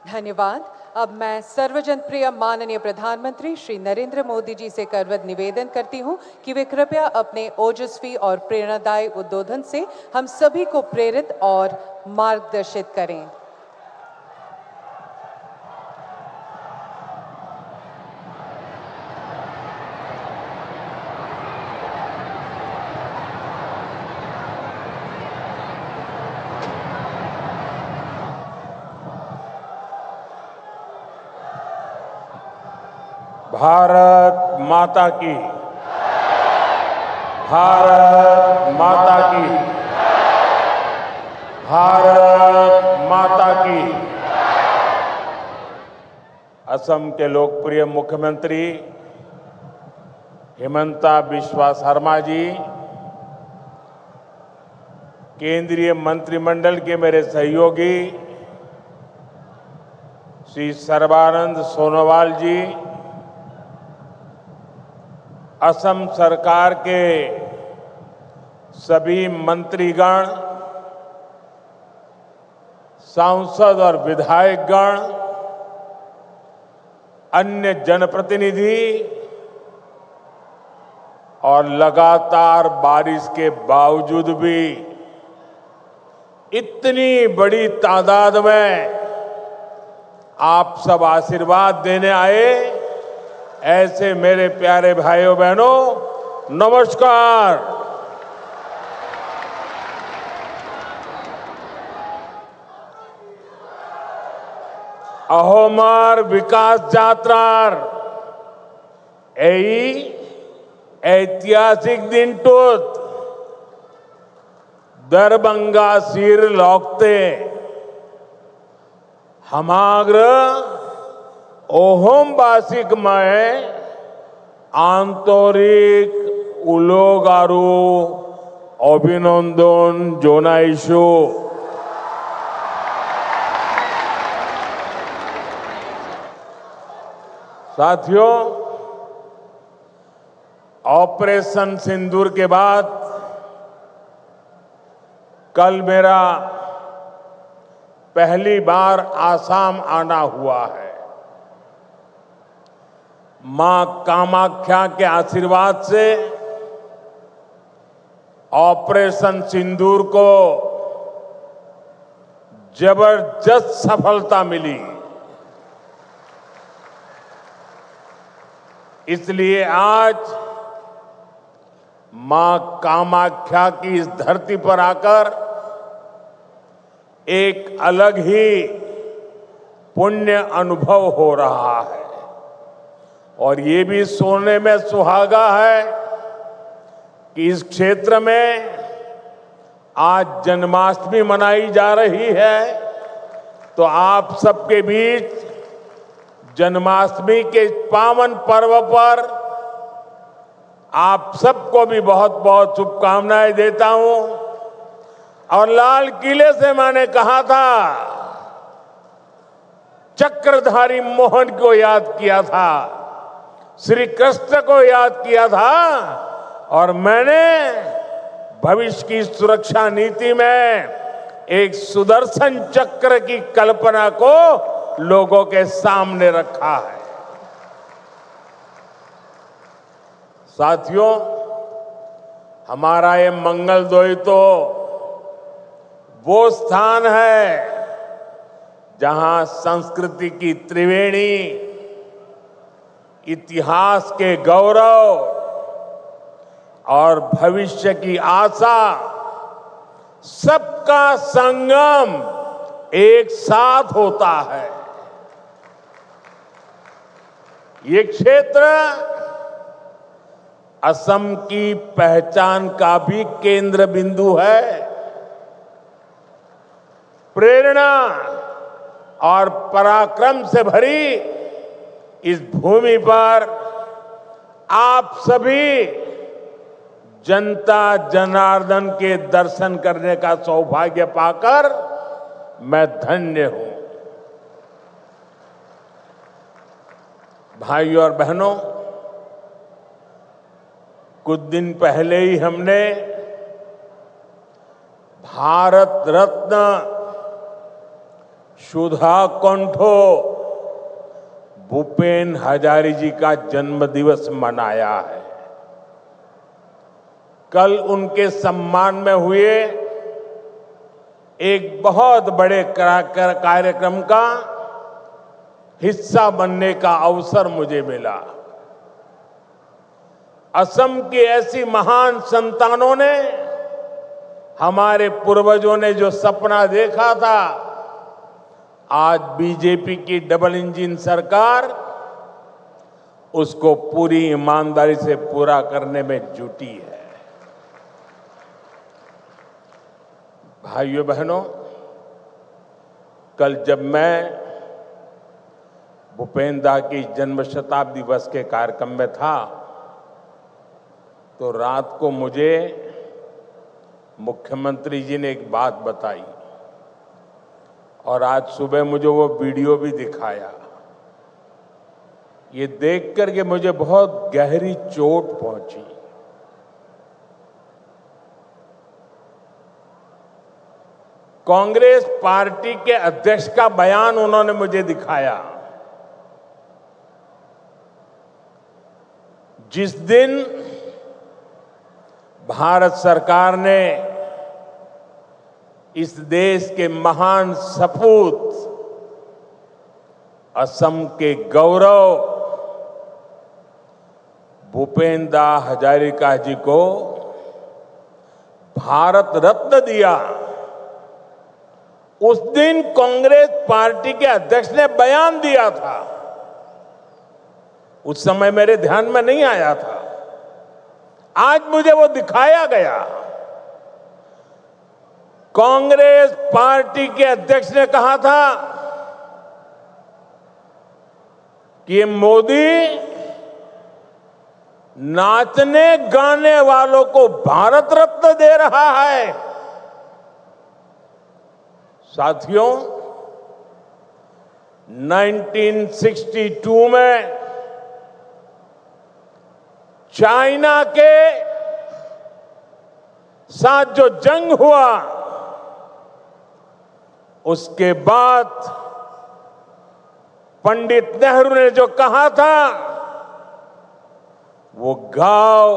धन्यवाद। अब मैं सर्वजन प्रिय माननीय प्रधानमंत्री श्री नरेंद्र मोदी जी से करवत निवेदन करती हूं कि वे कृपया अपने ओजस्वी और प्रेरणादायी उद्बोधन से हम सभी को प्रेरित और मार्गदर्शित करें। भारत माता की, भारत माता की, भारत माता की। असम के लोकप्रिय मुख्यमंत्री हिमंता बिस्वा शर्मा जी, केंद्रीय मंत्रिमंडल के मेरे सहयोगी श्री सर्बानंद सोनोवाल जी, असम सरकार के सभी मंत्रीगण, सांसद और विधायकगण, अन्य जनप्रतिनिधि और लगातार बारिश के बावजूद भी इतनी बड़ी तादाद में आप सब आशीर्वाद देने आए, ऐसे मेरे प्यारे भाइयों बहनों नमस्कार। अहोमार विकास यात्रार ऐतिहासिक दिन टूत दरभंगा सिर लौकते हमाग्र ओहोमवासिक में आंतरिक उलोगारू अभिनंदन जोनाइशु। साथियों, ऑपरेशन सिंदूर के बाद कल मेरा पहली बार आसाम आना हुआ है। मां कामाख्या के आशीर्वाद से ऑपरेशन सिंदूर को जबरदस्त सफलता मिली। इसलिए आज मां कामाख्या की इस धरती पर आकर एक अलग ही पुण्य अनुभव हो रहा है और ये भी सोचने में सुहागा है कि इस क्षेत्र में आज जन्माष्टमी मनाई जा रही है। तो आप सबके बीच जन्माष्टमी के पावन पर्व पर आप सबको भी बहुत बहुत शुभकामनाएं देता हूं। और लाल किले से मैंने कहा था, चक्रधारी मोहन को याद किया था, श्री कृष्ण को याद किया था और मैंने भविष्य की सुरक्षा नीति में एक सुदर्शन चक्र की कल्पना को लोगों के सामने रखा है। साथियों, हमारा ये मंगलदोई तो वो स्थान है जहां संस्कृति की त्रिवेणी, इतिहास के गौरव और भविष्य की आशा सबका संगम एक साथ होता है। ये क्षेत्र असम की पहचान का भी केंद्र बिंदु है। प्रेरणा और पराक्रम से भरी इस भूमि पर आप सभी जनता जनार्दन के दर्शन करने का सौभाग्य पाकर मैं धन्य हूं। भाइयों और बहनों, कुछ दिन पहले ही हमने भारत रत्न सुधा कंठो भूपेन हजारी जी का जन्मदिवस मनाया है। कल उनके सम्मान में हुए एक बहुत बड़े कार्यक्रम का हिस्सा बनने का अवसर मुझे मिला। असम की ऐसी महान संतानों ने, हमारे पूर्वजों ने जो सपना देखा था, आज बीजेपी की डबल इंजन सरकार उसको पूरी ईमानदारी से पूरा करने में जुटी है। भाइयों बहनों, कल जब मैं भूपेन दा की जन्म शताब्दी वर्ष के कार्यक्रम में था, तो रात को मुझे मुख्यमंत्री जी ने एक बात बताई और आज सुबह मुझे वो वीडियो भी दिखाया। ये देख करके मुझे बहुत गहरी चोट पहुंची। कांग्रेस पार्टी के अध्यक्ष का बयान उन्होंने मुझे दिखाया। जिस दिन भारत सरकार ने इस देश के महान सपूत, असम के गौरव भूपेन दा हजारिका जी को भारत रत्न दिया, उस दिन कांग्रेस पार्टी के अध्यक्ष ने बयान दिया था। उस समय मेरे ध्यान में नहीं आया था, आज मुझे वो दिखाया गया। कांग्रेस पार्टी के अध्यक्ष ने कहा था कि ये मोदी नाचने गाने वालों को भारत रत्न दे रहा है। साथियों, 1962 में चाइना के साथ जो जंग हुआ, उसके बाद पंडित नेहरू ने जो कहा था, वो घाव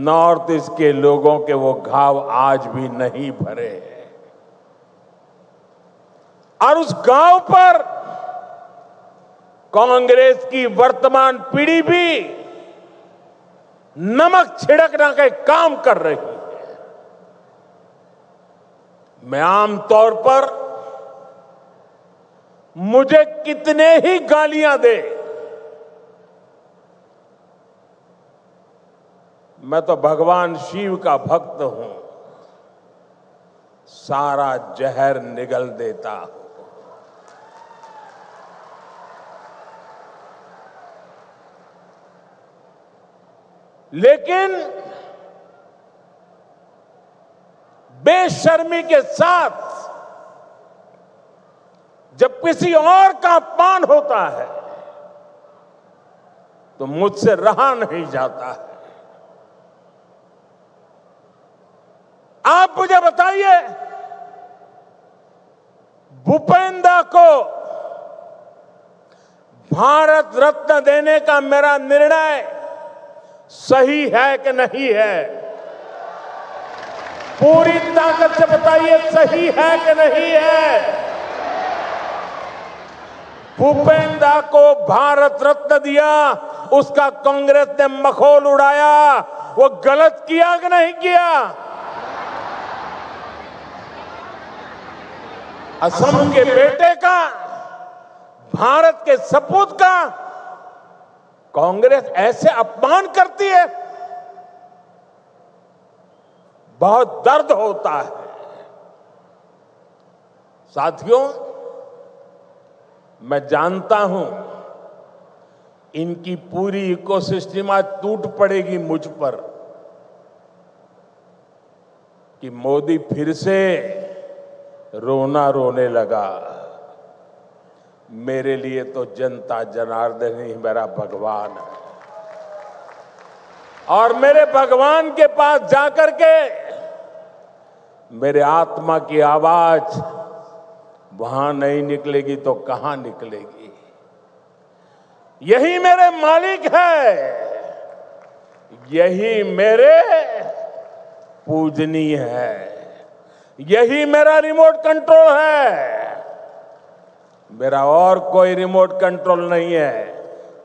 नॉर्थ ईस्ट के लोगों के वो घाव आज भी नहीं भरे हैं। और उस घाव पर कांग्रेस की वर्तमान पीढ़ी भी नमक छिड़कने का काम कर रही है। मैं आमतौर पर मुझे कितने ही गालियां दे, मैं तो भगवान शिव का भक्त हूं, सारा जहर निगल देता हूं। लेकिन बेशर्मी के साथ जब किसी और का अपमान होता है तो मुझसे रहा नहीं जाता है। आप मुझे बताइए, भूपेन दा को भारत रत्न देने का मेरा निर्णय सही है कि नहीं है? पूरी ताकत से बताइए, सही है कि नहीं है? भूपेन दा को भारत रत्न दिया, उसका कांग्रेस ने मखौल उड़ाया, वो गलत किया कि नहीं किया? असम के बेटे का, भारत के सपूत का कांग्रेस ऐसे अपमान करती है, बहुत दर्द होता है। साथियों, मैं जानता हूं इनकी पूरी इकोसिस्टम आज टूट पड़ेगी मुझ पर कि मोदी फिर से रोना रोने लगा। मेरे लिए तो जनता जनार्दन ही मेरा भगवान है, और मेरे भगवान के पास जाकर के मेरे आत्मा की आवाज वहां नहीं निकलेगी तो कहां निकलेगी। यही मेरे मालिक है, यही मेरे पूजनीय है, यही मेरा रिमोट कंट्रोल है। मेरा और कोई रिमोट कंट्रोल नहीं है।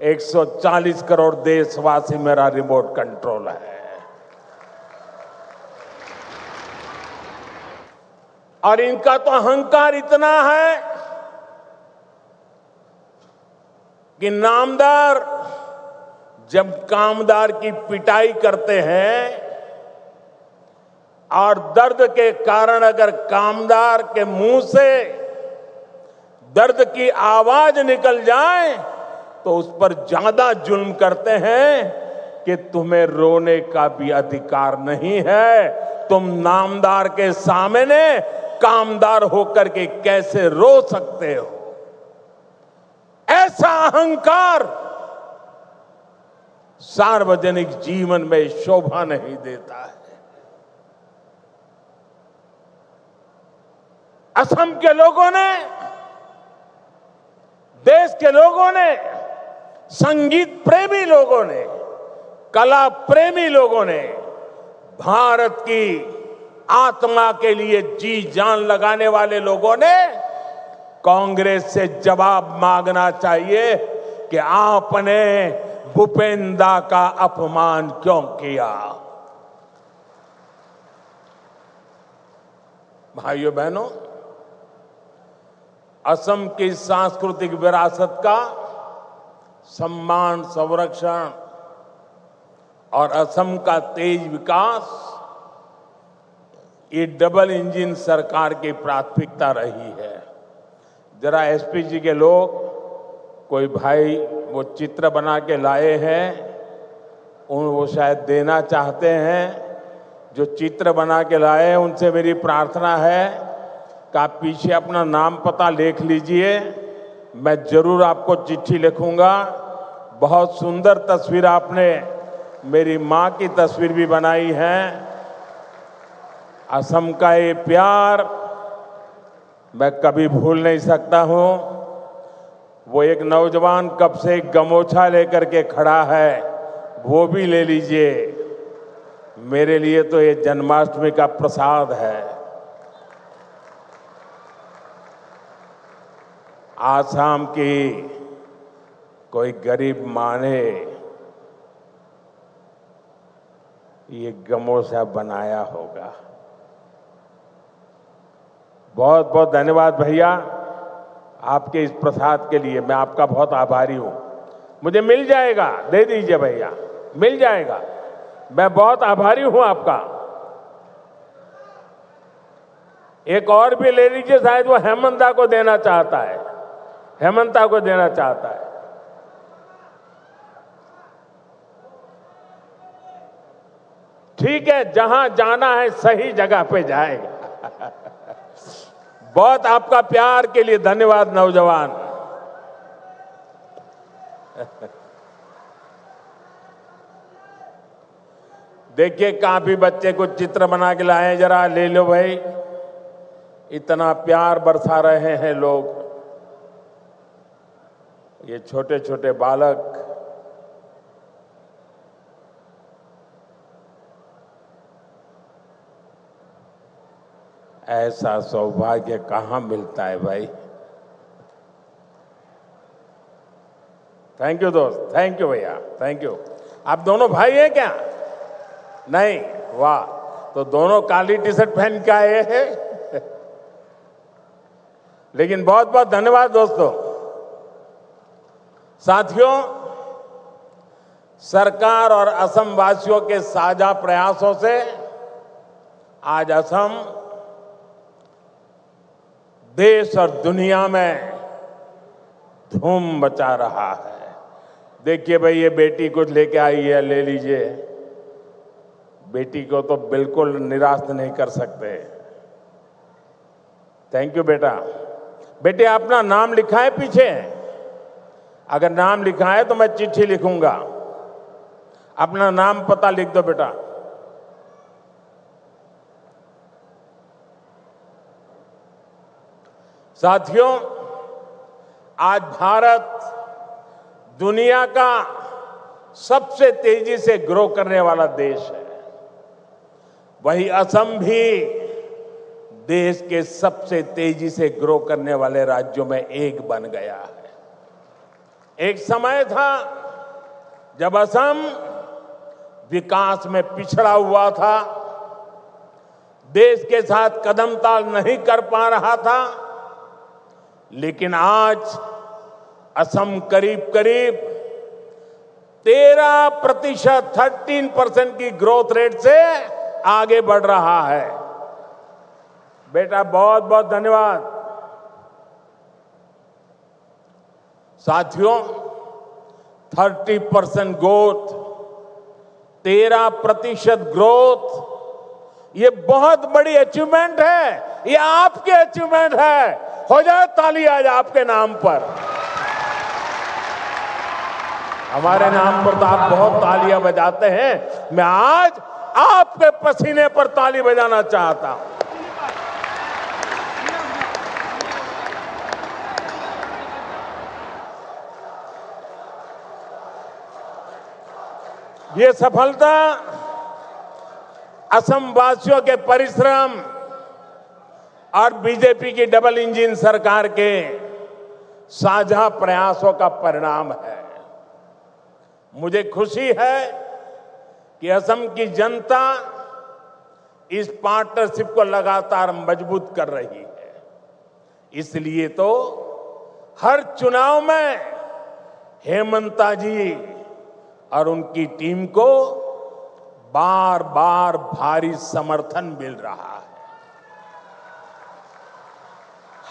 140 करोड़ देशवासी मेरा रिमोट कंट्रोल है। और इनका तो अहंकार इतना है कि नामदार जब कामदार की पिटाई करते हैं और दर्द के कारण अगर कामदार के मुंह से दर्द की आवाज निकल जाए तो उस पर ज्यादा जुल्म करते हैं कि तुम्हें रोने का भी अधिकार नहीं है। तुम नामदार के सामने कामदार होकर के कैसे रो सकते हो। ऐसा अहंकार सार्वजनिक जीवन में शोभा नहीं देता है। असम के लोगों ने, देश के लोगों ने, संगीत प्रेमी लोगों ने, कला प्रेमी लोगों ने भारत की आत्मा के लिए जी जान लगाने वाले लोगों ने कांग्रेस से जवाब मांगना चाहिए कि आपने भूपेंद्र का अपमान क्यों किया। भाइयों बहनों, असम की सांस्कृतिक विरासत का सम्मान, संरक्षण और असम का तेज विकास ये डबल इंजन सरकार की प्राथमिकता रही है। जरा एसपी जी के लोग, कोई भाई वो चित्र बना के लाए हैं, वो शायद देना चाहते हैं। जो चित्र बना के लाए हैं उनसे मेरी प्रार्थना है कि आप पीछे अपना नाम पता लिख लीजिए। मैं जरूर आपको चिट्ठी लिखूंगा। बहुत सुंदर तस्वीर आपने मेरी मां की तस्वीर भी बनाई है। असम का ये प्यार मैं कभी भूल नहीं सकता हूं। वो एक नौजवान कब से एक गमोछा लेकर के खड़ा है, वो भी ले लीजिए। मेरे लिए तो ये जन्माष्टमी का प्रसाद है। आसाम की कोई गरीब मां ने ये गमोछा बनाया होगा। बहुत बहुत धन्यवाद भैया आपके इस प्रसाद के लिए। मैं आपका बहुत आभारी हूं। मुझे मिल जाएगा, दे दीजिए भैया, मिल जाएगा। मैं बहुत आभारी हूं आपका। एक और भी ले लीजिए, शायद वो हेमंता को देना चाहता है, हेमंता को देना चाहता है। ठीक है, जहां जाना है सही जगह पे जाएगा। बहुत आपका प्यार के लिए धन्यवाद नौजवान। देखिए काफी बच्चे कुछ चित्र बना के लाए, जरा ले लो भाई। इतना प्यार बरसा रहे हैं लोग। ये छोटे छोटे बालक ऐसा सौभाग्य कहां मिलता है भाई। थैंक यू दोस्त, थैंक यू भैया, थैंक यू। आप दोनों भाई हैं क्या? नहीं? वाह, तो दोनों काली टी शर्ट पहन के आए हैं। लेकिन बहुत बहुत धन्यवाद दोस्तों। साथियों, सरकार और असम वासियों के साझा प्रयासों से आज असम देश और दुनिया में धूम मचा रहा है। देखिए भाई, ये बेटी कुछ लेके आई है, ले लीजिए। बेटी को तो बिल्कुल निराश नहीं कर सकते। थैंक यू बेटा। बेटे, अपना नाम लिखा है पीछे? अगर नाम लिखा है तो मैं चिट्ठी लिखूंगा। अपना नाम पता लिख दो बेटा। साथियों, आज भारत दुनिया का सबसे तेजी से ग्रो करने वाला देश है। वही असम भी देश के सबसे तेजी से ग्रो करने वाले राज्यों में एक बन गया है। एक समय था जब असम विकास में पिछड़ा हुआ था, देश के साथ कदम ताल नहीं कर पा रहा था, लेकिन आज असम करीब करीब 13% की ग्रोथ रेट से आगे बढ़ रहा है। बेटा बहुत बहुत धन्यवाद। साथियों, 30% ग्रोथ, 13% ग्रोथ, ये बहुत बड़ी अचीवमेंट है। ये आपकी अचीवमेंट है। हो जाए ताली आज आपके नाम पर। हमारे नाम पर तो आप बहुत तालियां बजाते हैं, मैं आज आपके पसीने पर ताली बजाना चाहता हूं। ये सफलता असम वासियों के परिश्रम और बीजेपी की डबल इंजन सरकार के साझा प्रयासों का परिणाम है। मुझे खुशी है कि असम की जनता इस पार्टनरशिप को लगातार मजबूत कर रही है। इसलिए तो हर चुनाव में हेमंता जी और उनकी टीम को बार बार भारी समर्थन मिल रहा है।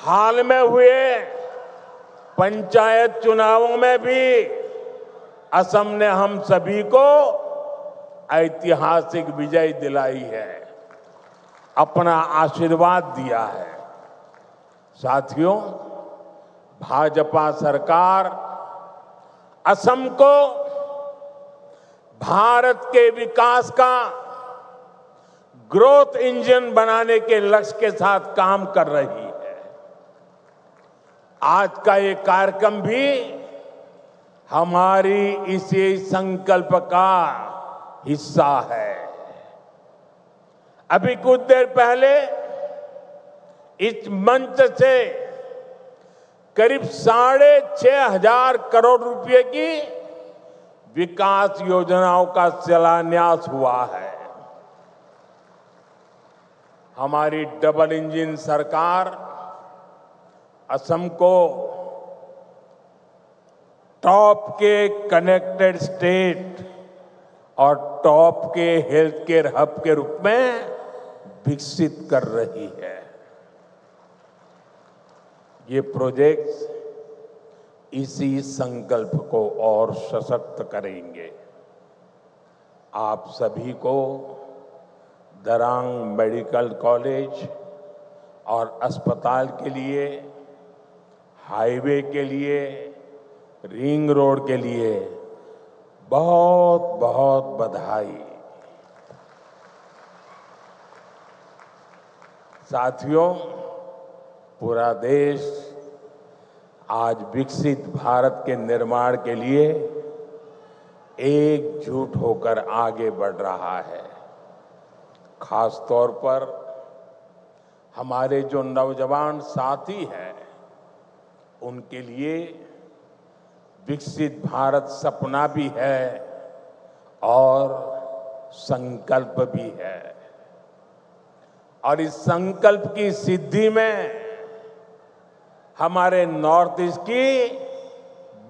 हाल में हुए पंचायत चुनावों में भी असम ने हम सभी को ऐतिहासिक विजय दिलाई है, अपना आशीर्वाद दिया है। साथियों, भाजपा सरकार असम को भारत के विकास का ग्रोथ इंजन बनाने के लक्ष्य के साथ काम कर रही है। आज का ये कार्यक्रम भी हमारी इसी संकल्प का हिस्सा है। अभी कुछ देर पहले इस मंच से करीब 6,500 करोड़ रुपए की विकास योजनाओं का शिलान्यास हुआ है। हमारी डबल इंजन सरकार असम को टॉप के कनेक्टेड स्टेट और टॉप के हेल्थ केयर हब के रूप में विकसित कर रही है। ये प्रोजेक्ट्स इसी संकल्प को और सशक्त करेंगे। आप सभी को दरांग मेडिकल कॉलेज और अस्पताल के लिए, हाईवे के लिए, रिंग रोड के लिए बहुत बहुत बधाई। साथियों, पूरा देश आज विकसित भारत के निर्माण के लिए एकजुट होकर आगे बढ़ रहा है। खास तौर पर हमारे जो नौजवान साथी हैं, उनके लिए विकसित भारत सपना भी है और संकल्प भी है। और इस संकल्प की सिद्धि में हमारे नॉर्थ ईस्ट की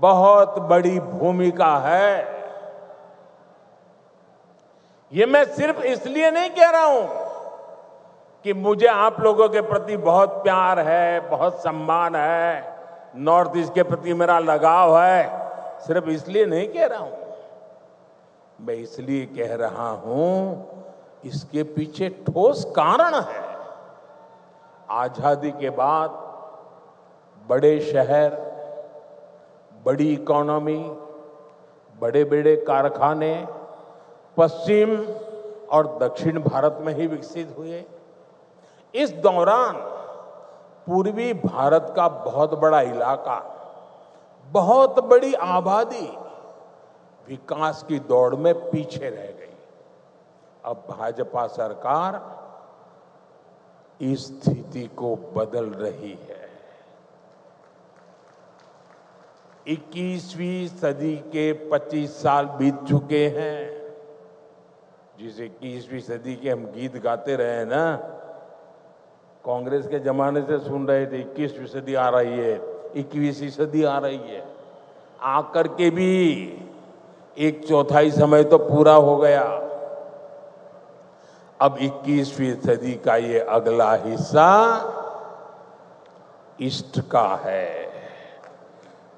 बहुत बड़ी भूमिका है। ये मैं सिर्फ इसलिए नहीं कह रहा हूं कि मुझे आप लोगों के प्रति बहुत प्यार है, बहुत सम्मान है, नॉर्थ ईस्ट के प्रति मेरा लगाव है, सिर्फ इसलिए नहीं कह रहा हूं। मैं इसलिए कह रहा हूं, इसके पीछे ठोस कारण है। आजादी के बाद बड़े शहर, बड़ी इकोनॉमी, बड़े बड़े कारखाने पश्चिम और दक्षिण भारत में ही विकसित हुए। इस दौरान पूर्वी भारत का बहुत बड़ा इलाका, बहुत बड़ी आबादी विकास की दौड़ में पीछे रह गई। अब भाजपा सरकार इस स्थिति को बदल रही है। 21वीं सदी के 25 साल बीत चुके हैं। जिस 21वीं सदी के हम गीत गाते रहे हैं ना, कांग्रेस के जमाने से सुन रहे थे 21वीं सदी आ रही है, 21वीं सदी आ रही है। आकर के भी एक चौथाई समय तो पूरा हो गया। अब 21वीं सदी का ये अगला हिस्सा ईस्ट का है,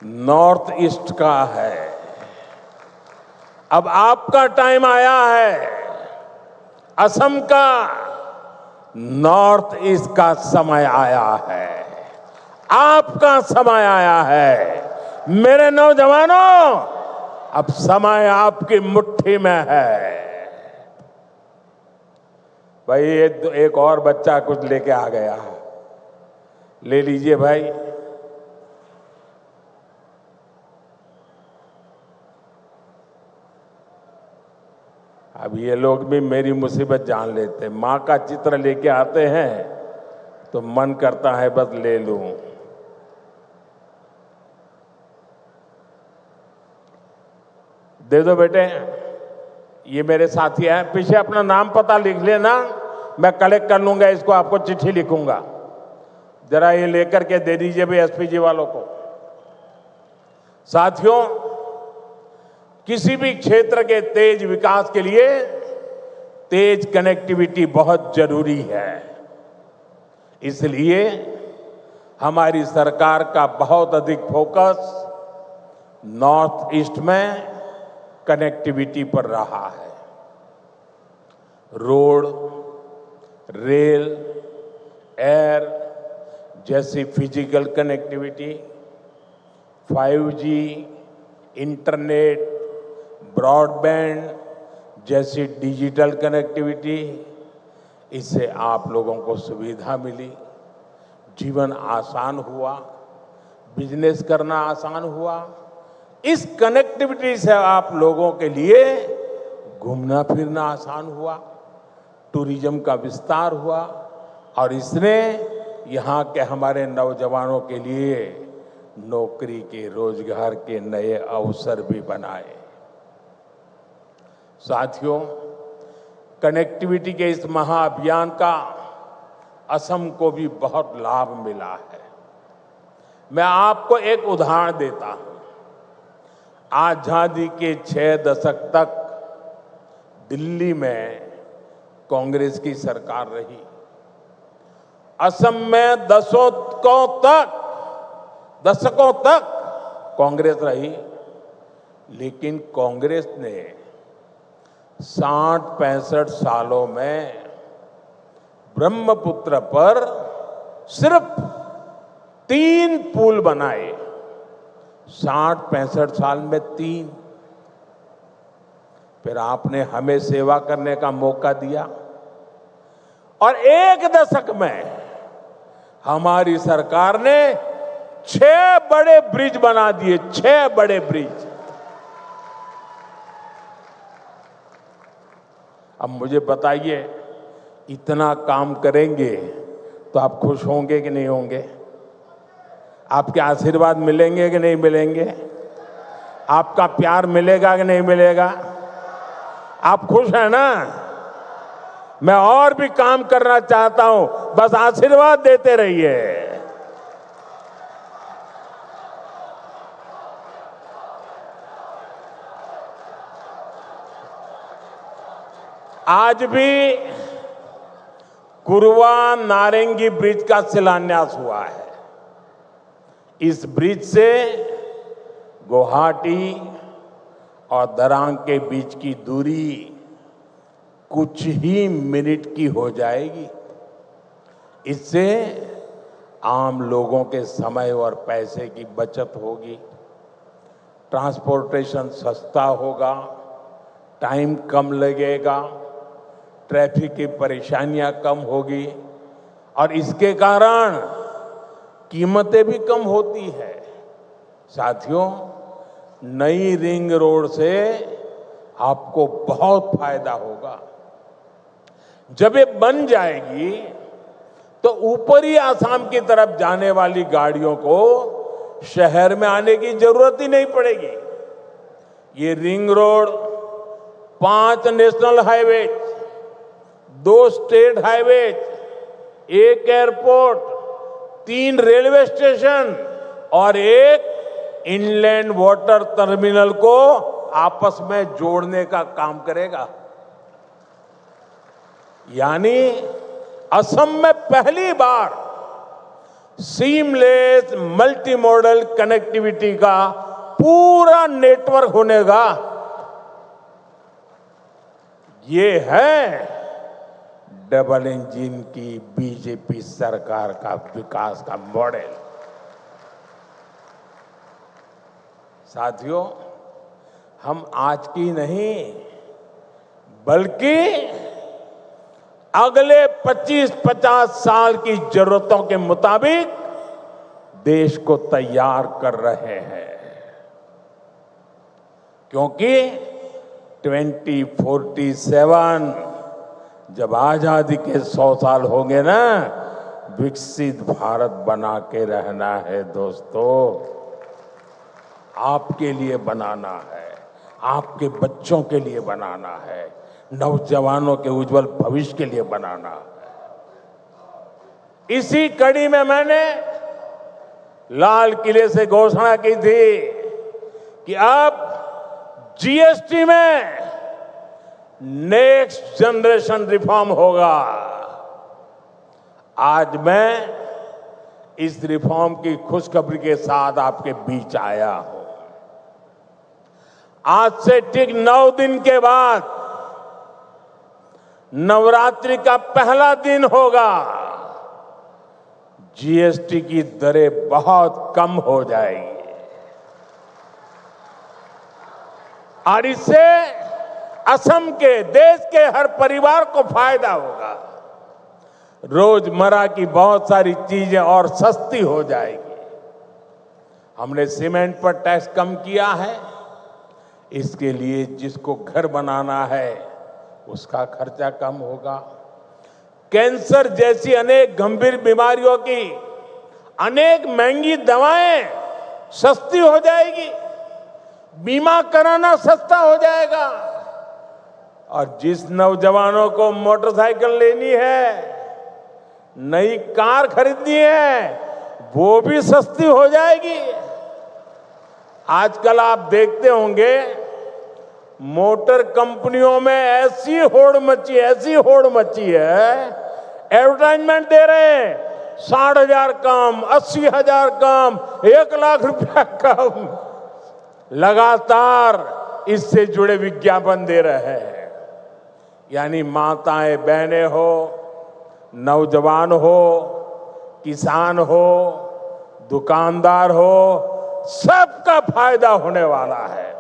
नॉर्थ ईस्ट का है। अब आपका टाइम आया है। असम का नॉर्थ ईस्ट का समय आया है, आपका समय आया है। मेरे नौजवानों, अब समय आपकी मुट्ठी में है। भाई एक और बच्चा कुछ लेके आ गया, ले लीजिए भाई। अब ये लोग भी मेरी मुसीबत जान लेते हैं। माँ का चित्र लेके आते हैं तो मन करता है बस ले लूं। दे दो बेटे, ये मेरे साथी हैं। पीछे अपना नाम पता लिख लेना, मैं कलेक्ट कर लूंगा इसको, आपको चिट्ठी लिखूंगा। जरा ये लेकर के दे दीजिए भी एसपी जी वालों को। साथियों, किसी भी क्षेत्र के तेज विकास के लिए तेज कनेक्टिविटी बहुत जरूरी है। इसलिए हमारी सरकार का बहुत अधिक फोकस नॉर्थ ईस्ट में कनेक्टिविटी पर रहा है। रोड, रेल, एयर जैसी physical connectivity, 5G, internet, broadband जैसी डिजिटल कनेक्टिविटी, इससे आप लोगों को सुविधा मिली, जीवन आसान हुआ, बिजनेस करना आसान हुआ। इस कनेक्टिविटी से आप लोगों के लिए घूमना फिरना आसान हुआ, टूरिज्म का विस्तार हुआ और इसने यहाँ के हमारे नौजवानों के लिए नौकरी के, रोजगार के नए अवसर भी बनाए। साथियों, कनेक्टिविटी के इस महाअभियान का असम को भी बहुत लाभ मिला है। मैं आपको एक उदाहरण देता हूं। आजादी के 6 दशक तक दिल्ली में कांग्रेस की सरकार रही। असम में दशकों तक कांग्रेस रही, लेकिन कांग्रेस ने 60-65 सालों में ब्रह्मपुत्र पर सिर्फ 3 पुल बनाए। 60-65 साल में 3। फिर आपने हमें सेवा करने का मौका दिया और 1 दशक में हमारी सरकार ने 6 बड़े ब्रिज बना दिए। 6 बड़े ब्रिज। अब मुझे बताइए, इतना काम करेंगे तो आप खुश होंगे कि नहीं होंगे? आपके आशीर्वाद मिलेंगे कि नहीं मिलेंगे? आपका प्यार मिलेगा कि नहीं मिलेगा? आप खुश हैं ना? मैं और भी काम करना चाहता हूं, बस आशीर्वाद देते रहिए। आज भी कुरवा नारंगी ब्रिज का शिलान्यास हुआ है। इस ब्रिज से गुवाहाटी और दरांग के बीच की दूरी कुछ ही मिनट की हो जाएगी। इससे आम लोगों के समय और पैसे की बचत होगी, ट्रांसपोर्टेशन सस्ता होगा, टाइम कम लगेगा, ट्रैफिक की परेशानियां कम होगी और इसके कारण कीमतें भी कम होती है। साथियों, नई रिंग रोड से आपको बहुत फायदा होगा। जब ये बन जाएगी तो ऊपरी आसाम की तरफ जाने वाली गाड़ियों को शहर में आने की जरूरत ही नहीं पड़ेगी। ये ring road 5 national highway, 2 state highway, 1 airport, 3 railway station और 1 इनलैंड वाटर टर्मिनल को आपस में जोड़ने का काम करेगा। यानी असम में पहली बार सीमलेस मल्टी मॉडल कनेक्टिविटी का पूरा नेटवर्क होने का। ये है डबल इंजन की बीजेपी सरकार का विकास का मॉडल। साथियों, हम आज की नहीं बल्कि अगले 25-50 साल की जरूरतों के मुताबिक देश को तैयार कर रहे हैं। क्योंकि 2047 जब आजादी के 100 साल होंगे ना, विकसित भारत बना के रहना है दोस्तों। आपके लिए बनाना है, आपके बच्चों के लिए बनाना है, नौजवानों के उज्जवल भविष्य के लिए बनाना है। इसी कड़ी में मैंने लाल किले से घोषणा की थी कि अब जीएसटी में नेक्स्ट जनरेशन रिफॉर्म होगा। आज मैं इस रिफॉर्म की खुशखबरी के साथ आपके बीच आया हूं। आज से ठीक 9 दिन के बाद नवरात्रि का पहला दिन होगा। जीएसटी की दरें बहुत कम हो जाएगी और इससे असम के, देश के हर परिवार को फायदा होगा। रोजमर्रा की बहुत सारी चीजें और सस्ती हो जाएगी। हमने सीमेंट पर टैक्स कम किया है। इसके लिए जिसको घर बनाना है उसका खर्चा कम होगा। कैंसर जैसी अनेक गंभीर बीमारियों की अनेक महंगी दवाएं सस्ती हो जाएगी। बीमा कराना सस्ता हो जाएगा। और जिस नौजवानों को मोटरसाइकिल लेनी है, नई कार खरीदनी है, वो भी सस्ती हो जाएगी। आजकल आप देखते होंगे मोटर कंपनियों में ऐसी होड़ मची है, एडवर्टाइजमेंट दे रहे हैं 60,000 कम, 80,000 कम, 1 लाख रुपया कम। लगातार इससे जुड़े विज्ञापन दे रहे हैं। यानी माताएं बहनें हो, नौजवान हो, किसान हो, दुकानदार हो, सबका फायदा होने वाला है।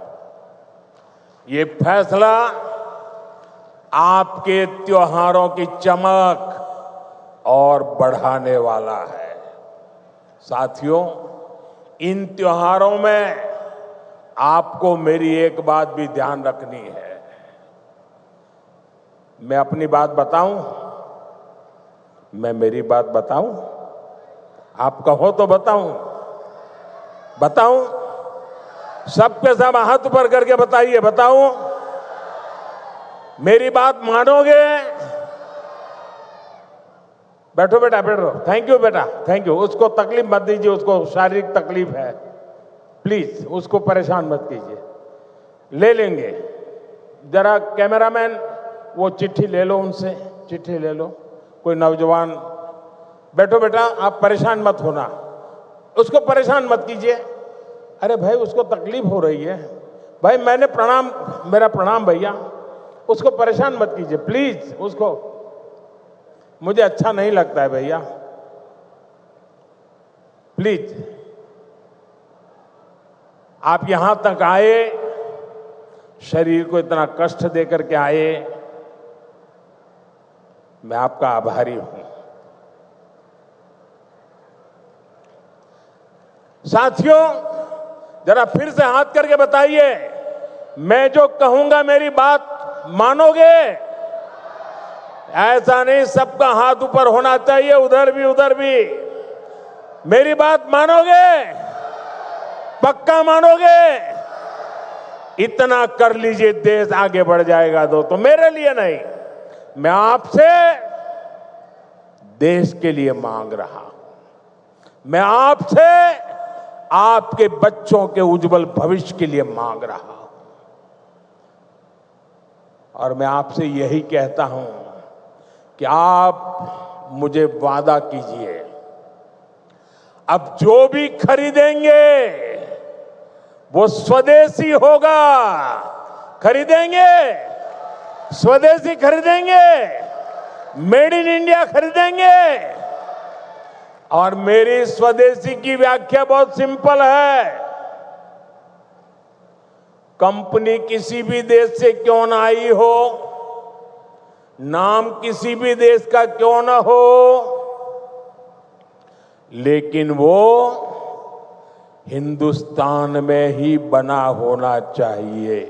ये फैसला आपके त्योहारों की चमक और बढ़ाने वाला है। साथियों, इन त्योहारों में आपको मेरी एक बात भी ध्यान रखनी है। मैं अपनी बात बताऊं? मैं मेरी बात बताऊं? आप कहो तो बताऊं? सबके सब हाथ ऊपर करके बताइए, बताऊं? मेरी बात मानोगे? बैठो बेटा, बैठो। थैंक यू बेटा, थैंक यू। उसको तकलीफ मत दीजिए, उसको शारीरिक तकलीफ है। प्लीज उसको परेशान मत कीजिए, ले लेंगे। जरा कैमरामैन वो चिट्ठी ले लो, उनसे चिट्ठी ले लो। कोई नौजवान, बैठो बेटा, आप परेशान मत होना, उसको परेशान मत कीजिए। अरे भाई, उसको तकलीफ हो रही है भाई। मैंने प्रणाम, मेरा प्रणाम भैया। उसको परेशान मत कीजिए प्लीज। उसको, मुझे अच्छा नहीं लगता है भैया, प्लीज। आप यहां तक आए, शरीर को इतना कष्ट देकर के आए, मैं आपका आभारी हूं। साथियों, जरा फिर से हाथ करके बताइए, मैं जो कहूंगा मेरी बात मानोगे? ऐसा नहीं, सबका हाथ ऊपर होना चाहिए, उधर भी उधर भी। मेरी बात मानोगे? पक्का मानोगे? इतना कर लीजिए, देश आगे बढ़ जाएगा। दोस्तों, मेरे लिए नहीं, मैं आपसे देश के लिए मांग रहा हूं। मैं आपसे आपके बच्चों के उज्जवल भविष्य के लिए मांग रहा हूं। और मैं आपसे यही कहता हूं कि आप मुझे वादा कीजिए, अब जो भी खरीदेंगे वो स्वदेशी होगा। खरीदेंगे, स्वदेशी खरीदेंगे, मेड इन इंडिया खरीदेंगे। और मेरी स्वदेशी की व्याख्या बहुत सिंपल है। कंपनी किसी भी देश से क्यों ना आई हो, नाम किसी भी देश का क्यों ना हो, लेकिन वो हिंदुस्तान में ही बना होना चाहिए।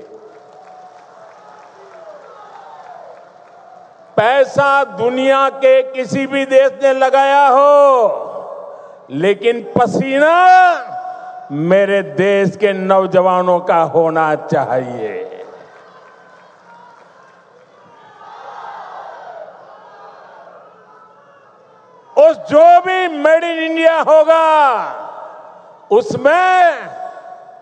पैसा दुनिया के किसी भी देश ने लगाया हो, लेकिन पसीना मेरे देश के नौजवानों का होना चाहिए। उस जो भी मेड इन इंडिया होगा, उसमें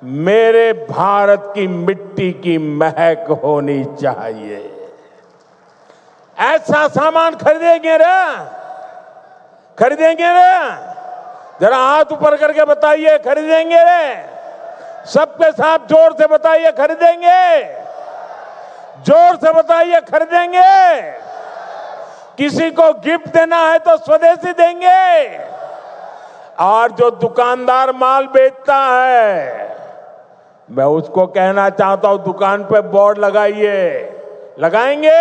मेरे भारत की मिट्टी की महक होनी चाहिए। ऐसा सामान खरीदेंगे रे? खरीदेंगे रे? जरा हाथ ऊपर करके बताइए, खरीदेंगे रे? सबके साथ जोर से बताइए, खरीदेंगे? जोर से बताइए, खरीदेंगे? किसी को गिफ्ट देना है तो स्वदेशी देंगे। और जो दुकानदार माल बेचता है, मैं उसको कहना चाहता हूं, दुकान पे बोर्ड लगाइए। लगाएंगे?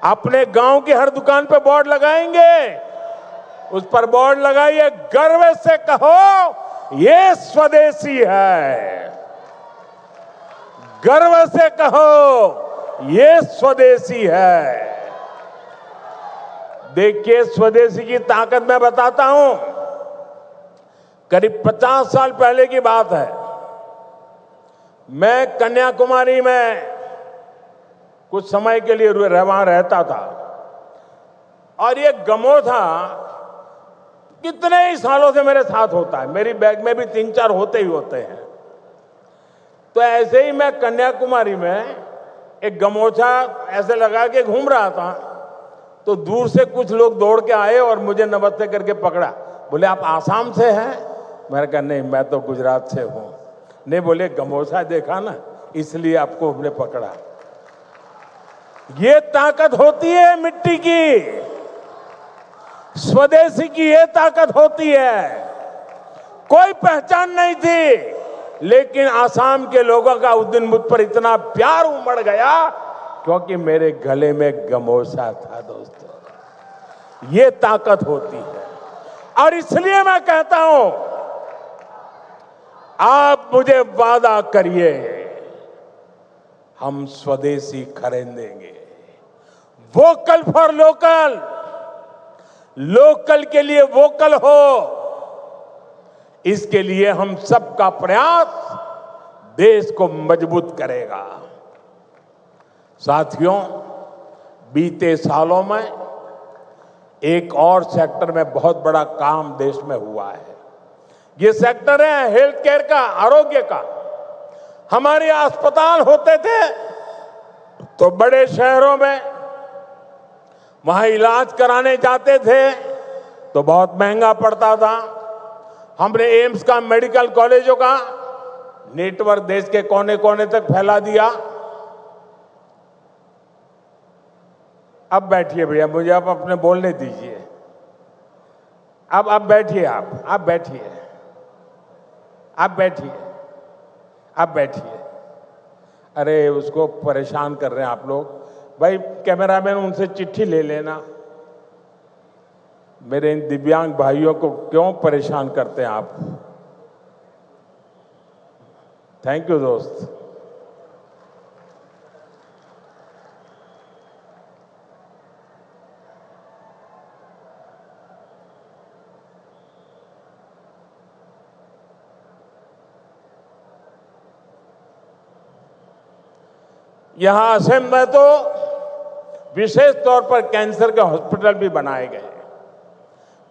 अपने गांव की हर दुकान पे बोर्ड लगाएंगे। उस पर बोर्ड लगाइए, गर्व से कहो ये स्वदेशी है। गर्व से कहो ये स्वदेशी है। देखिए, स्वदेशी की ताकत मैं बताता हूं। करीब 50 साल पहले की बात है। मैं कन्याकुमारी में कुछ समय के लिए वहां रहता था, और ये गमोथा कितने ही सालों से मेरे साथ होता है। मेरी बैग में भी 3-4 होते ही होते हैं। तो ऐसे ही मैं कन्याकुमारी में एक गमोछा ऐसे लगा के घूम रहा था, तो दूर से कुछ लोग दौड़ के आए और मुझे नमस्ते करके पकड़ा। बोले, आप आसाम से हैं? मैंने कहा, नहीं, मैं तो गुजरात से हूं। नहीं, बोले, गमोछा देखा ना, इसलिए आपको हमने पकड़ा। ये ताकत होती है मिट्टी की, स्वदेशी की ये ताकत होती है। कोई पहचान नहीं थी, लेकिन आसाम के लोगों का उस दिन मुझ पर इतना प्यार उमड़ गया क्योंकि मेरे गले में गमोछा था। दोस्तों, ये ताकत होती है। और इसलिए मैं कहता हूं, आप मुझे वादा करिए, हम स्वदेशी खरीदेंगे। वोकल फॉर लोकल, लोकल के लिए वोकल हो, इसके लिए हम सबका प्रयास देश को मजबूत करेगा। साथियों, बीते सालों में एक और सेक्टर में बहुत बड़ा काम देश में हुआ है। ये सेक्टर है हेल्थ केयर का, आरोग्य का। हमारे अस्पताल होते थे तो बड़े शहरों में, वहां इलाज कराने जाते थे तो बहुत महंगा पड़ता था। हमने एम्स का, मेडिकल कॉलेजों का नेटवर्क देश के कोने कोने तक फैला दिया। अब बैठिए भैया, मुझे आप अपने बोलने दीजिए। अब बैठिए, आप बैठिए, आप बैठिए, आप बैठिए। अरे, उसको परेशान कर रहे हैं आप लोग। भाई कैमरामैन, उनसे चिट्ठी ले लेना। मेरे इन दिव्यांग भाइयों को क्यों परेशान करते हैं आप? थैंक यू दोस्त। यहां असम में तो विशेष तौर पर कैंसर के हॉस्पिटल भी बनाए गए।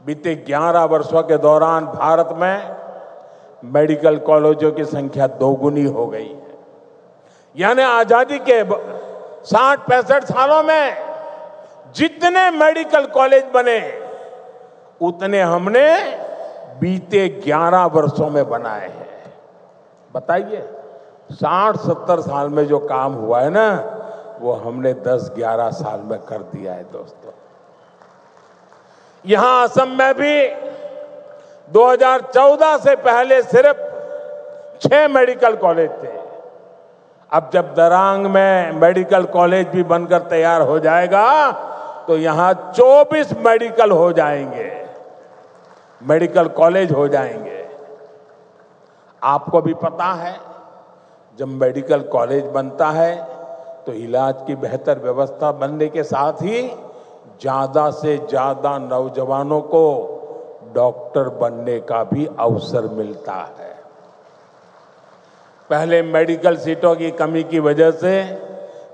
बीते 11 वर्षों के दौरान भारत में मेडिकल कॉलेजों की संख्या दोगुनी हो गई है। यानी आजादी के 60-65 सालों में जितने मेडिकल कॉलेज बने उतने हमने बीते 11 वर्षों में बनाए हैं। बताइए, 60-70 साल में जो काम हुआ है ना, वो हमने 10-11 साल में कर दिया है दोस्तों। यहां असम में भी 2014 से पहले सिर्फ 6 मेडिकल कॉलेज थे। अब जब दरांग में मेडिकल कॉलेज भी बनकर तैयार हो जाएगा तो यहां 24 मेडिकल हो जाएंगे, मेडिकल कॉलेज हो जाएंगे। आपको भी पता है, जब मेडिकल कॉलेज बनता है तो इलाज की बेहतर व्यवस्था बनने के साथ ही ज्यादा से ज्यादा नौजवानों को डॉक्टर बनने का भी अवसर मिलता है। पहले मेडिकल सीटों की कमी की वजह से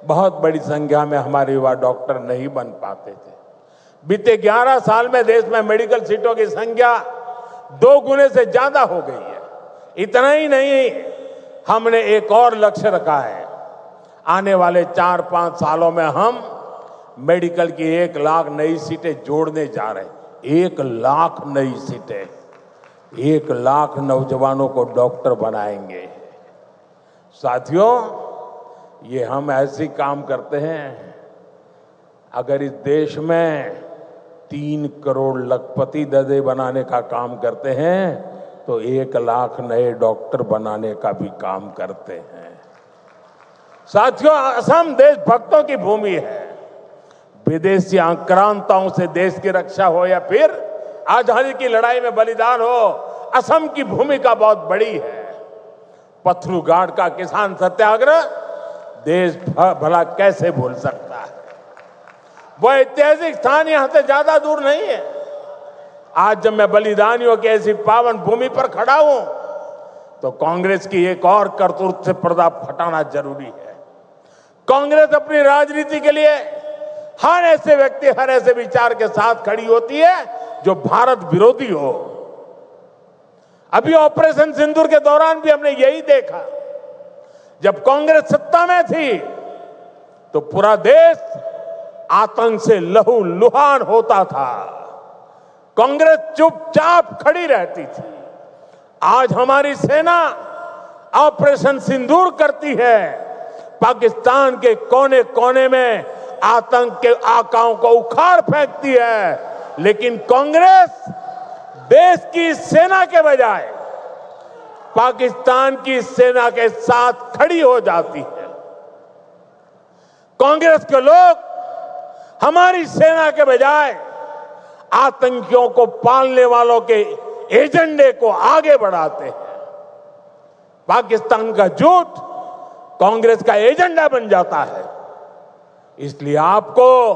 बहुत बड़ी संख्या में हमारे युवा डॉक्टर नहीं बन पाते थे। बीते 11 साल में देश में मेडिकल सीटों की संख्या 2 गुने से ज्यादा हो गई है। इतना ही नहीं, हमने एक और लक्ष्य रखा है। आने वाले 4-5 सालों में हम मेडिकल की 1 लाख नई सीटें जोड़ने जा रहे हैं। 1 लाख नई सीटें, 1 लाख नौजवानों को डॉक्टर बनाएंगे। साथियों, ये हम ऐसे काम करते हैं, अगर इस देश में 3 करोड़ लखपति दादे बनाने का काम करते हैं तो 1 लाख नए डॉक्टर बनाने का भी काम करते हैं। साथियों, असम देशभक्तों की भूमि है। विदेशी आक्रांताओं से देश की रक्षा हो या फिर आजादी की लड़ाई में बलिदान हो, असम की भूमिका बहुत बड़ी है। पथरू घाट का किसान सत्याग्रह देश भला कैसे भूल सकता है? वो ऐतिहासिक स्थान यहां से ज्यादा दूर नहीं है। आज जब मैं बलिदानियों की ऐसी पावन भूमि पर खड़ा हूं तो कांग्रेस की एक और करतूत से पर्दा फटाना जरूरी है। कांग्रेस अपनी राजनीति के लिए हर ऐसे व्यक्ति, हर ऐसे विचार के साथ खड़ी होती है जो भारत विरोधी हो। अभी ऑपरेशन सिंदूर के दौरान भी हमने यही देखा। जब कांग्रेस सत्ता में थी तो पूरा देश आतंक से लहूलुहान होता था, कांग्रेस चुपचाप खड़ी रहती थी। आज हमारी सेना ऑपरेशन सिंदूर करती है, पाकिस्तान के कोने कोने में आतंक के आकाओं को उखाड़ फेंकती है, लेकिन कांग्रेस देश की सेना के बजाय पाकिस्तान की सेना के साथ खड़ी हो जाती है। कांग्रेस के लोग हमारी सेना के बजाय आतंकियों को पालने वालों के एजेंडे को आगे बढ़ाते हैं। पाकिस्तान का झूठ कांग्रेस का एजेंडा बन जाता है। इसलिए आपको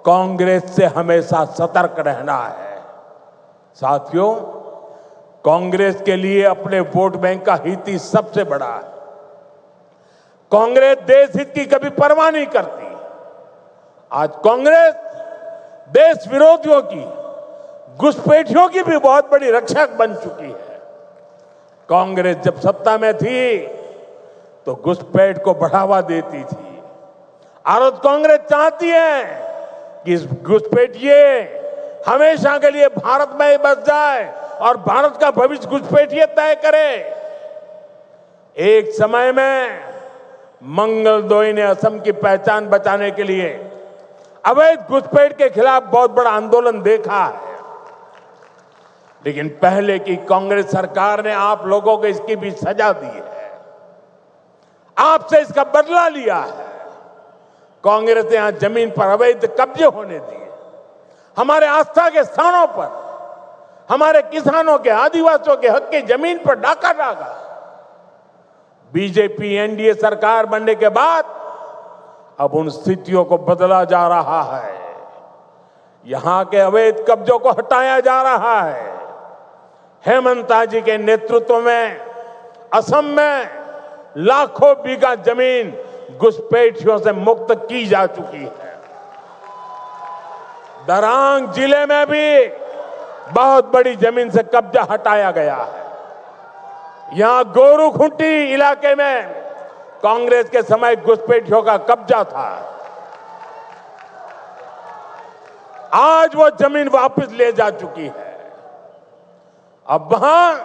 कांग्रेस से हमेशा सतर्क रहना है। साथियों, कांग्रेस के लिए अपने वोट बैंक का हित ही सबसे बड़ा है। कांग्रेस देश हित की कभी परवाह नहीं करती। आज कांग्रेस देश विरोधियों की, घुसपैठियों की भी बहुत बड़ी रक्षक बन चुकी है। कांग्रेस जब सत्ता में थी तो घुसपैठ को बढ़ावा देती थी। और कांग्रेस चाहती है कि इस घुसपैठिए हमेशा के लिए भारत में ही बस जाए और भारत का भविष्य घुसपैठिए तय करे। एक समय में मंगलदोई ने असम की पहचान बचाने के लिए अवैध घुसपैठ के खिलाफ बहुत बड़ा आंदोलन देखा है, लेकिन पहले की कांग्रेस सरकार ने आप लोगों को इसकी भी सजा दी है, आपसे इसका बदला लिया है। कांग्रेस ने यहां जमीन पर अवैध कब्जे होने दिए, हमारे आस्था के स्थानों पर, हमारे किसानों के, आदिवासियों के हक की जमीन पर डाका डाला। बीजेपी एनडीए सरकार बनने के बाद अब उन स्थितियों को बदला जा रहा है। यहां के अवैध कब्जों को हटाया जा रहा है। हेमंता जी के नेतृत्व में असम में लाखों बीघा जमीन घुसपैठियों से मुक्त की जा चुकी है। दरांग जिले में भी बहुत बड़ी जमीन से कब्जा हटाया गया है। यहां गोरूखुंटी इलाके में कांग्रेस के समय घुसपैठियों का कब्जा था। आज वो जमीन वापस ले जा चुकी है। अब वहां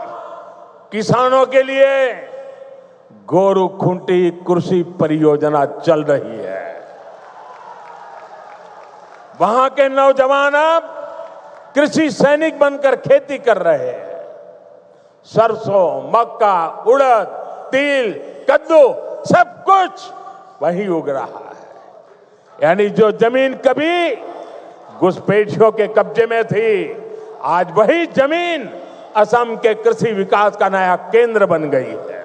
किसानों के लिए गोरूखुंटी कृषि परियोजना चल रही है। वहां के नौजवान अब कृषि सैनिक बनकर खेती कर रहे हैं। सरसों, मक्का, उड़द, तिल, कद्दू सब कुछ वहीं उग रहा है। यानी जो जमीन कभी घुसपैठियों के कब्जे में थी, आज वही जमीन असम के कृषि विकास का नया केंद्र बन गई है।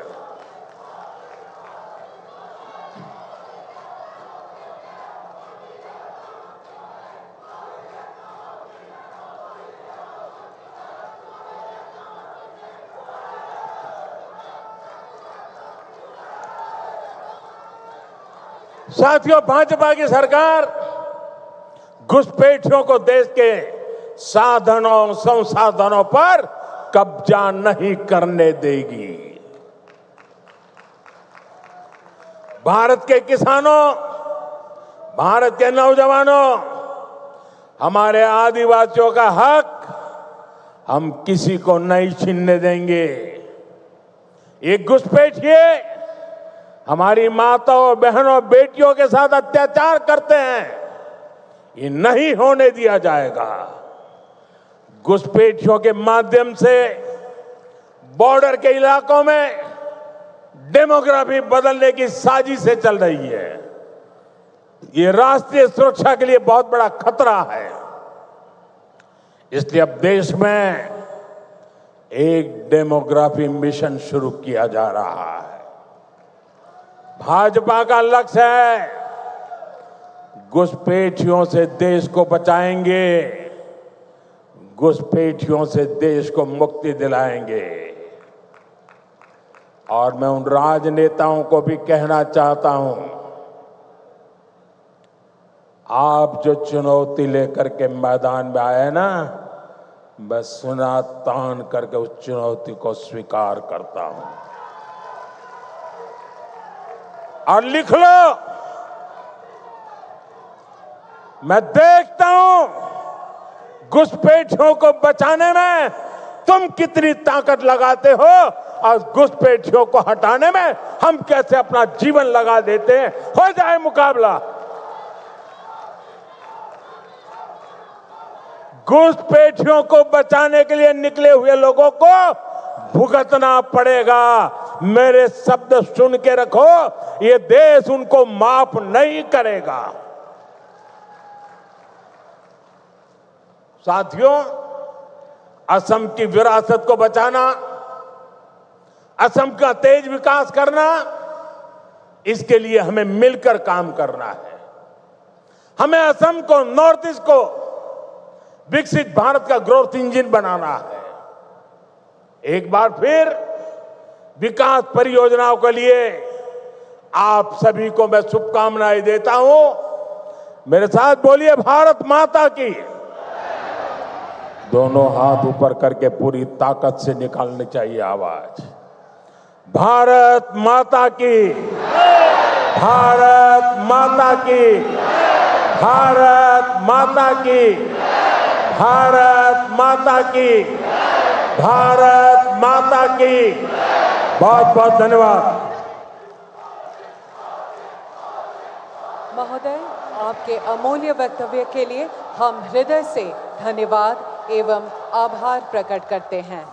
साथियों, भाजपा की सरकार घुसपैठियों को देश के साधनों, संसाधनों पर कब्जा नहीं करने देगी। भारत के किसानों, भारत के नौजवानों, हमारे आदिवासियों का हक हम किसी को नहीं छीनने देंगे। ये घुसपैठिए हमारी माताओं, बहनों, बेटियों के साथ अत्याचार करते हैं, ये नहीं होने दिया जाएगा। घुसपैठियों के माध्यम से बॉर्डर के इलाकों में डेमोग्राफी बदलने की साजिशें चल रही है। ये राष्ट्रीय सुरक्षा के लिए बहुत बड़ा खतरा है। इसलिए अब देश में एक डेमोग्राफी मिशन शुरू किया जा रहा है। भाजपा का लक्ष्य है घुसपैठियों से देश को बचाएंगे, घुसपैठियों से देश को मुक्ति दिलाएंगे। और मैं उन राजनेताओं को भी कहना चाहता हूं, आप जो चुनौती लेकर के मैदान में आए ना, मैं सुना तान करके उस चुनौती को स्वीकार करता हूं। और लिख लो, मैं देखता हूं घुसपैठियों को बचाने में तुम कितनी ताकत लगाते हो और घुसपैठियों को हटाने में हम कैसे अपना जीवन लगा देते हैं। हो जाए मुकाबला। घुसपैठियों को बचाने के लिए निकले हुए लोगों को भुगतना पड़ेगा। मेरे शब्द सुन के रखो, ये देश उनको माफ नहीं करेगा। साथियों, असम की विरासत को बचाना, असम का तेज विकास करना, इसके लिए हमें मिलकर काम करना है। हमें असम को, नॉर्थ ईस्ट को विकसित भारत का ग्रोथ इंजन बनाना है। एक बार फिर विकास परियोजनाओं के लिए आप सभी को मैं शुभकामनाएं देता हूं। मेरे साथ बोलिए, भारत माता की। दोनों हाथ ऊपर करके पूरी ताकत से निकालनी चाहिए आवाज। भारत माता की, भारत माता की, भारत माता की, भारत माता की, भारत माता की। बहुत बहुत धन्यवाद। महोदय, आपके अमूल्य वक्तव्य के लिए हम हृदय से धन्यवाद एवं आभार प्रकट करते हैं।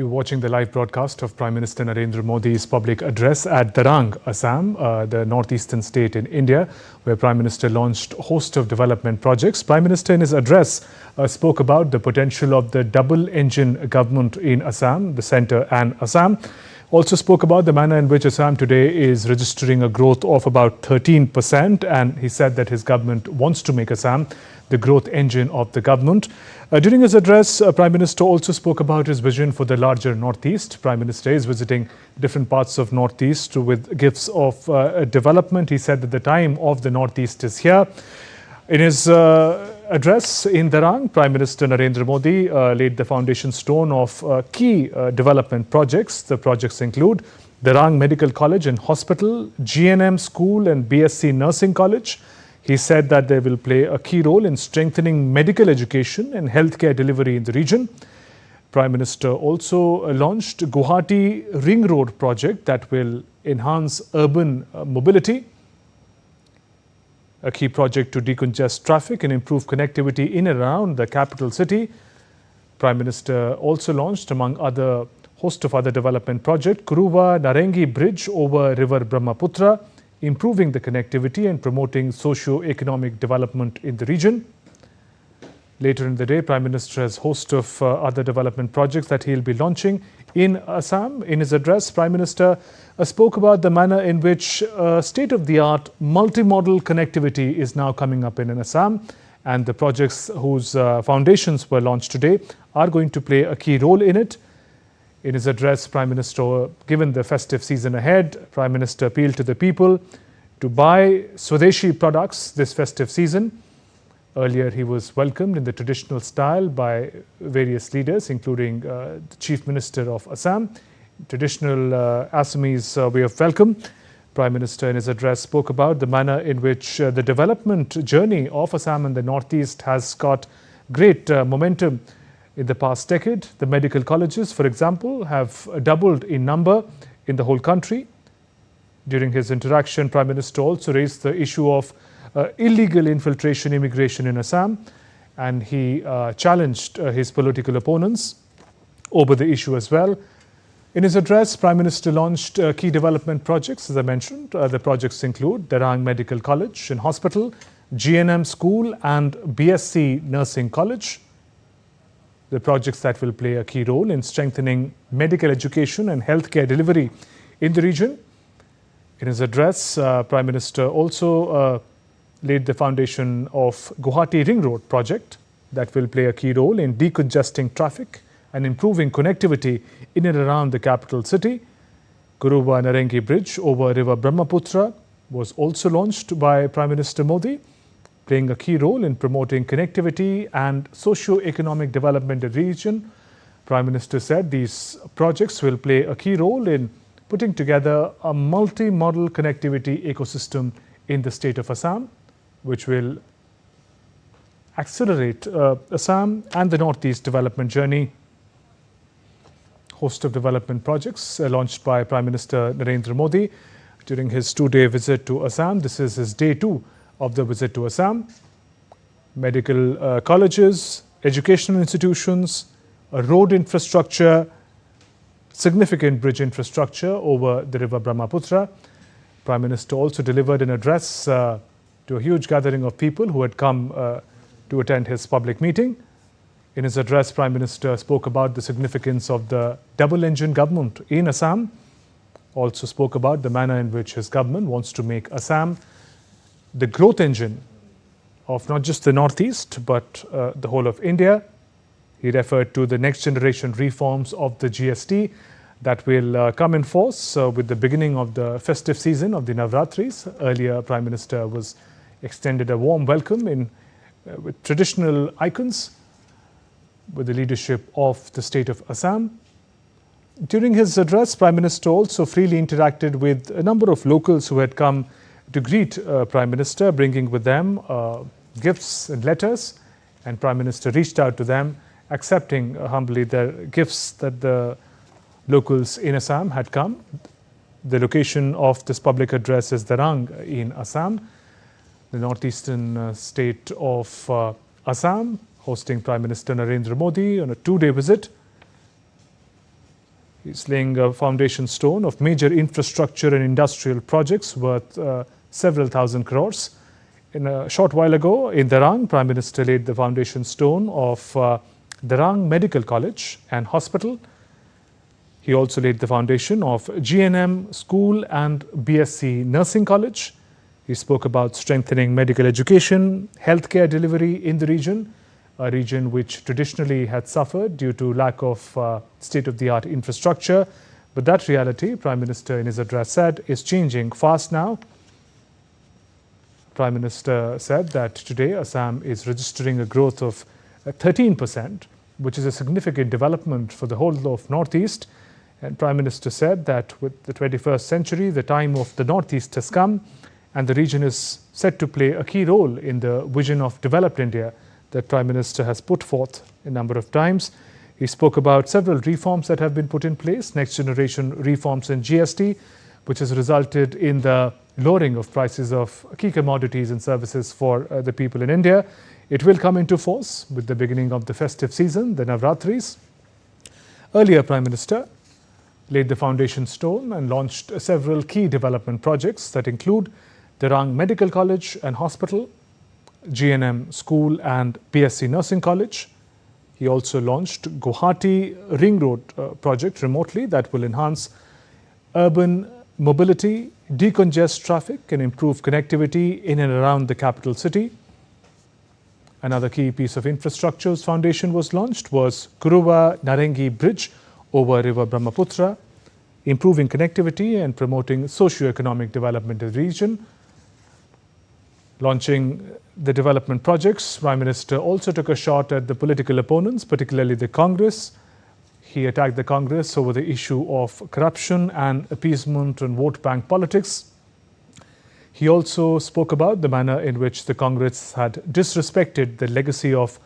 You're watching the live broadcast of Prime Minister Narendra Modi's public address at Darang, Assam, the northeastern state in India, where Prime Minister launched a host of development projects. Prime Minister in his address spoke about the potential of the double-engine government in Assam, the centre and Assam. Also spoke about the manner in which Assam today is registering a growth of about 13%, and he said that his government wants to make Assam the growth engine of the government. During his address, Prime Minister also spoke about his vision for the larger Northeast. Prime Minister is visiting different parts of Northeast with gifts of development. He said that the time of the Northeast is here. In his address in Darang, Prime Minister Narendra Modi laid the foundation stone of key development projects. The projects include Darang Medical College and Hospital, GNM School and BSc Nursing College. He said that they will play a key role in strengthening medical education and healthcare delivery in the region. Prime Minister also launched Guwahati Ring Road project that will enhance urban mobility, a key project to decongest traffic and improve connectivity in and around the capital city. Prime Minister also launched, among other host of other development projects, Kuruva-Narengi Bridge over River Brahmaputra, improving the connectivity and promoting socio-economic development in the region. Later in the day, Prime Minister has a host of other development projects that he'll be launching in Assam. In his address, Prime Minister spoke about the manner in which state-of-the-art multimodal connectivity is now coming up in Assam, and the projects whose foundations were launched today are going to play a key role in it. In his address, Prime Minister, given the festive season ahead, Prime Minister appealed to the people to buy Swadeshi products this festive season. Earlier, he was welcomed in the traditional style by various leaders, including the Chief Minister of Assam. Traditional Assamese way of welcome. Prime Minister in his address spoke about the manner in which the development journey of Assam and the Northeast has got great momentum. In the past decade, the medical colleges, for example, have doubled in number in the whole country. During his interaction, Prime Minister also raised the issue of illegal infiltration immigration in Assam, and he challenged his political opponents over the issue as well. In his address, Prime Minister launched key development projects, as I mentioned. The projects include Darang Medical College and Hospital, GNM School and BSc Nursing College. The projects that will play a key role in strengthening medical education and healthcare delivery in the region. In his address, Prime Minister also laid the foundation of Guwahati Ring Road project that will play a key role in decongesting traffic and improving connectivity in and around the capital city. Kuruva-Narengi Bridge over River Brahmaputra was also launched by Prime Minister Modi, playing a key role in promoting connectivity and socio-economic development in the region. Prime Minister said these projects will play a key role in putting together a multi-modal connectivity ecosystem in the state of Assam, which will accelerate Assam and the Northeast development journey. Host of development projects launched by Prime Minister Narendra Modi during his two-day visit to Assam. This is his day 2 of the visit to Assam. Medical colleges, educational institutions, road infrastructure, significant bridge infrastructure over the River Brahmaputra. Prime Minister also delivered an address to a huge gathering of people who had come to attend his public meeting. In his address, Prime Minister spoke about the significance of the double-engine government in Assam. Also spoke about the manner in which his government wants to make Assam the growth engine of not just the Northeast, but the whole of India. He referred to the next generation reforms of the GST that will come in force with the beginning of the festive season of the Navratris. Earlier, Prime Minister was extended a warm welcome with traditional icons with the leadership of the state of Assam. During his address, Prime Minister also freely interacted with a number of locals who had come to greet Prime Minister, bringing with them gifts and letters, and Prime Minister reached out to them, accepting humbly the gifts that the locals in Assam had come. The location of this public address is Darang in Assam, the northeastern state of Assam, hosting Prime Minister Narendra Modi on a two-day visit. He's laying a foundation stone of major infrastructure and industrial projects worth several thousand crores. In a short while ago, in Darang, Prime Minister laid the foundation stone of Darang Medical College and Hospital. He also laid the foundation of GNM School and BSc Nursing College. He spoke about strengthening medical education, healthcare delivery in the region, a region which traditionally had suffered due to lack of state-of-the-art infrastructure. But that reality, Prime Minister in his address said, is changing fast now. Prime Minister said that today Assam is registering a growth of 13%, which is a significant development for the whole of Northeast. And Prime Minister said that with the 21st century, the time of the Northeast has come, and the region is set to play a key role in the vision of developed India that Prime Minister has put forth a number of times. He spoke about several reforms that have been put in place, next generation reforms in GST, which has resulted in the lowering of prices of key commodities and services for the people in India. It will come into force with the beginning of the festive season, the Navratris. Earlier, Prime Minister laid the foundation stone and launched several key development projects that include Darang Medical College and Hospital, GNM School and BSc Nursing College. He also launched Guwahati Ring Road project remotely that will enhance urban mobility, decongest traffic and improve connectivity in and around the capital city. Another key piece of infrastructure's foundation was launched was Kuruva Narengi Bridge over River Brahmaputra, improving connectivity and promoting socio-economic development in the region. Launching the development projects, Prime Minister also took a shot at the political opponents, particularly the Congress. He attacked the Congress over the issue of corruption and appeasement and vote bank politics. He also spoke about the manner in which the Congress had disrespected the legacy of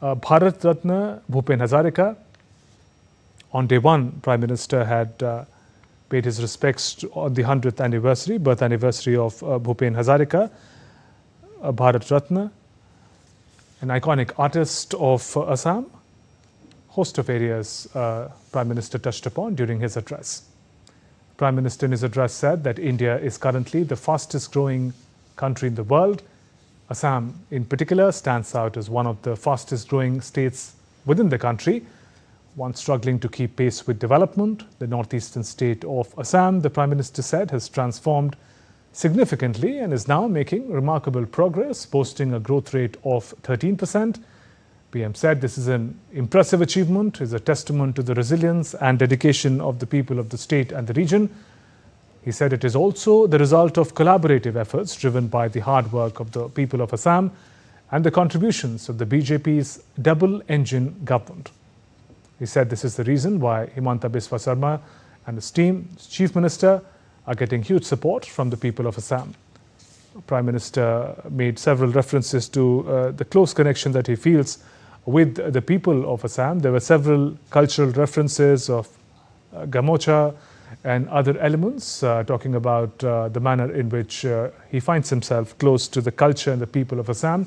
Bharat Ratna Bhupen Hazarika. On day one, Prime Minister had paid his respects on the 100th anniversary, birth anniversary of Bhupen Hazarika, Bharat Ratna, an iconic artist of Assam. Host of areas Prime Minister touched upon during his address. Prime Minister in his address said that India is currently the fastest growing country in the world. Assam in particular stands out as one of the fastest growing states within the country, one struggling to keep pace with development. The northeastern state of Assam, the Prime Minister said, has transformed significantly and is now making remarkable progress, boasting a growth rate of 13%. PM said this is an impressive achievement, is a testament to the resilience and dedication of the people of the state and the region. He said it is also the result of collaborative efforts driven by the hard work of the people of Assam and the contributions of the BJP's double-engine government. He said this is the reason why Himanta Biswa Sarma and his team, his Chief Minister, are getting huge support from the people of Assam. Prime Minister made several references to the close connection that he feels with the people of Assam. There were several cultural references of Gamocha and other elements, talking about the manner in which he finds himself close to the culture and the people of Assam.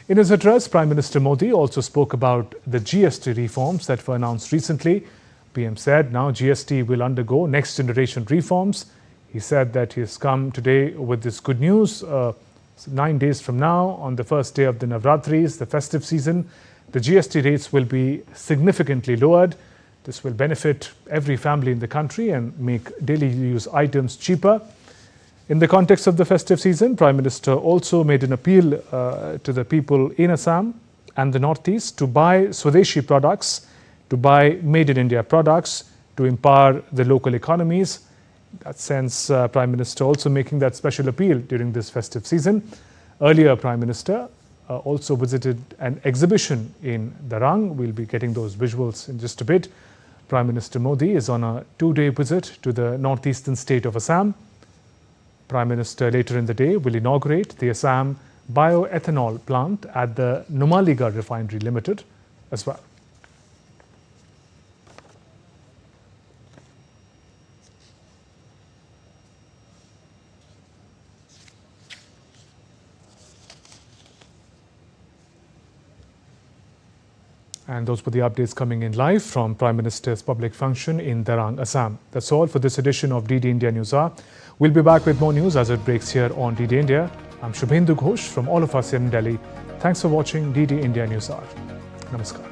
In his address, Prime Minister Modi also spoke about the GST reforms that were announced recently. PM said now GST will undergo next generation reforms. He said that he has come today with this good news. 9 days from now, on the first day of the Navratris, the festive season, the GST rates will be significantly lowered. This will benefit every family in the country and make daily use items cheaper. In the context of the festive season, Prime Minister also made an appeal to the people in Assam and the Northeast to buy Swadeshi products, to buy Made in India products, to empower the local economies. In that sense, Prime Minister also making that special appeal during this festive season. Earlier, Prime Minister also visited an exhibition in Darang. We'll be getting those visuals in just a bit. Prime Minister Modi is on a 2-day visit to the northeastern state of Assam. Prime Minister later in the day will inaugurate the Assam bioethanol plant at the Numaligarh Refinery Limited as well. And those were the updates coming in live from Prime Minister's public function in Darang, Assam. That's all for this edition of DD India News Hour. We'll be back with more news as it breaks here on DD India. I'm Shubhendu Ghosh from all of us here in Delhi. Thanks for watching DD India News Hour. Namaskar.